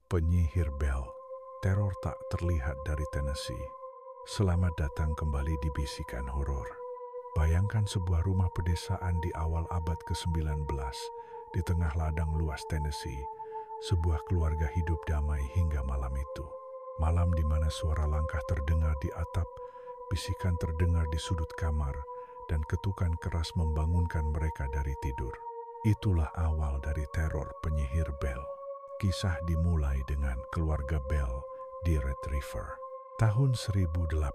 Penyihir Bell, teror tak terlihat dari Tennessee. Selamat datang kembali di Bisikan Horor. Bayangkan sebuah rumah pedesaan di awal abad ke-19 di tengah ladang luas Tennessee. Sebuah keluarga hidup damai hingga malam itu. Malam di mana suara langkah terdengar di atap, bisikan terdengar di sudut kamar, dan ketukan keras membangunkan mereka dari tidur. Itulah awal dari teror penyihir Bell. Kisah dimulai dengan keluarga Bell di Red River. Tahun 1804,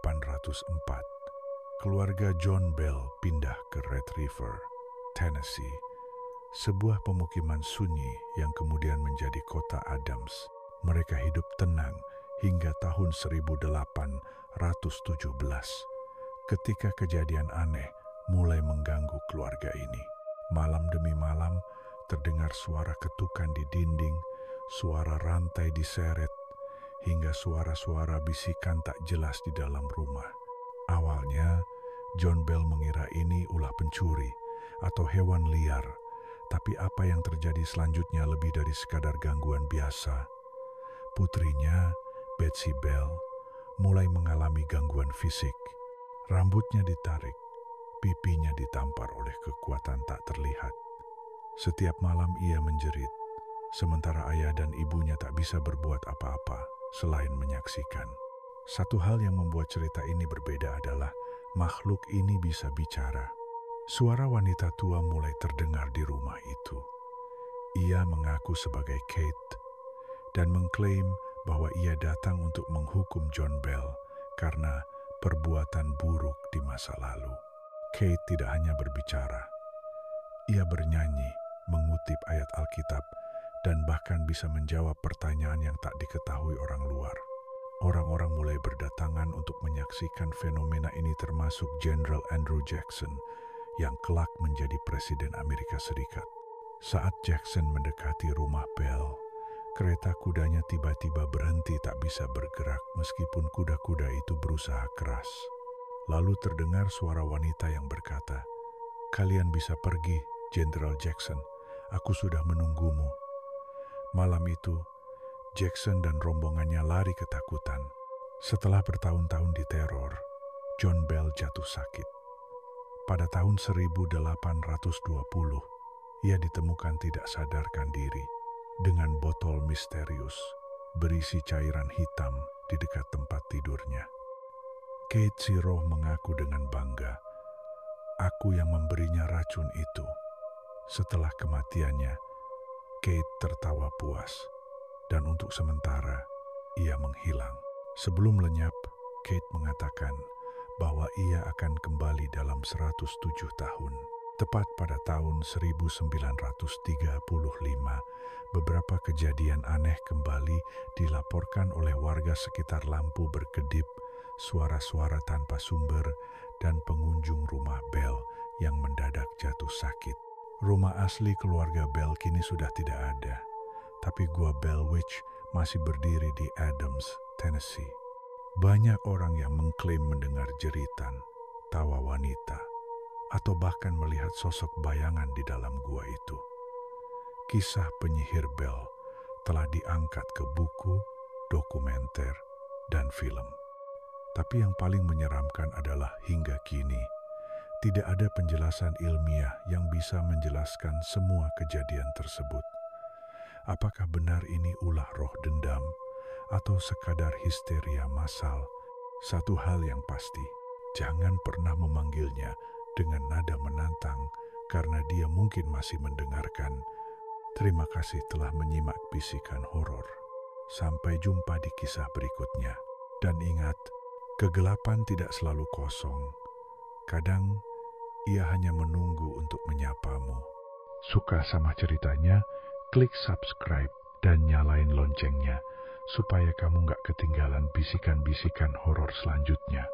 keluarga John Bell pindah ke Red River, Tennessee, sebuah pemukiman sunyi yang kemudian menjadi kota Adams. Mereka hidup tenang hingga tahun 1817, ketika kejadian aneh mulai mengganggu keluarga ini. Malam demi malam, terdengar suara ketukan di dinding, suara rantai diseret, hingga suara-suara bisikan tak jelas di dalam rumah. Awalnya, John Bell mengira ini ulah pencuri atau hewan liar, tapi apa yang terjadi selanjutnya lebih dari sekadar gangguan biasa. Putrinya, Betsy Bell, mulai mengalami gangguan fisik. Rambutnya ditarik, pipinya ditampar oleh kekuatan tak terlihat. Setiap malam ia menjerit, sementara ayah dan ibunya tak bisa berbuat apa-apa selain menyaksikan. Satu hal yang membuat cerita ini berbeda adalah makhluk ini bisa bicara. Suara wanita tua mulai terdengar di rumah itu. Ia mengaku sebagai Kate dan mengklaim bahwa ia datang untuk menghukum John Bell karena perbuatan buruk di masa lalu. Kate tidak hanya berbicara, ia bernyanyi, mengutip ayat Alkitab, dan bahkan bisa menjawab pertanyaan yang tak diketahui orang luar. Orang-orang mulai berdatangan untuk menyaksikan fenomena ini, termasuk Jenderal Andrew Jackson yang kelak menjadi Presiden Amerika Serikat. Saat Jackson mendekati rumah Bell, kereta kudanya tiba-tiba berhenti tak bisa bergerak meskipun kuda-kuda itu berusaha keras. Lalu terdengar suara wanita yang berkata, "Kalian bisa pergi, Jenderal Jackson. Aku sudah menunggumu." Malam itu, Jackson dan rombongannya lari ketakutan. Setelah bertahun-tahun diteror, John Bell jatuh sakit. Pada tahun 1820, ia ditemukan tidak sadarkan diri dengan botol misterius berisi cairan hitam di dekat tempat tidurnya. Kate Siroh mengaku dengan bangga, "Aku yang memberinya racun itu." Setelah kematiannya, Kate tertawa puas, dan untuk sementara ia menghilang. Sebelum lenyap, Kate mengatakan bahwa ia akan kembali dalam 107 tahun. Tepat pada tahun 1935, beberapa kejadian aneh kembali dilaporkan oleh warga sekitar. Lampu berkedip, suara-suara tanpa sumber, dan pengunjung rumah Bell yang mendadak jatuh sakit. Rumah asli keluarga Bell kini sudah tidak ada, tapi gua Bell Witch masih berdiri di Adams, Tennessee. Banyak orang yang mengklaim mendengar jeritan, tawa wanita, atau bahkan melihat sosok bayangan di dalam gua itu. Kisah penyihir Bell telah diangkat ke buku, dokumenter, dan film. Tapi yang paling menyeramkan adalah hingga kini, tidak ada penjelasan ilmiah yang bisa menjelaskan semua kejadian tersebut. Apakah benar ini ulah roh dendam atau sekadar histeria massal? Satu hal yang pasti, jangan pernah memanggilnya dengan nada menantang karena dia mungkin masih mendengarkan. Terima kasih telah menyimak Bisikan Horor. Sampai jumpa di kisah berikutnya. Dan ingat, kegelapan tidak selalu kosong. Kadang ia hanya menunggu untuk menyapamu. Suka sama ceritanya? Klik subscribe dan nyalain loncengnya supaya kamu gak ketinggalan bisikan-bisikan horor selanjutnya.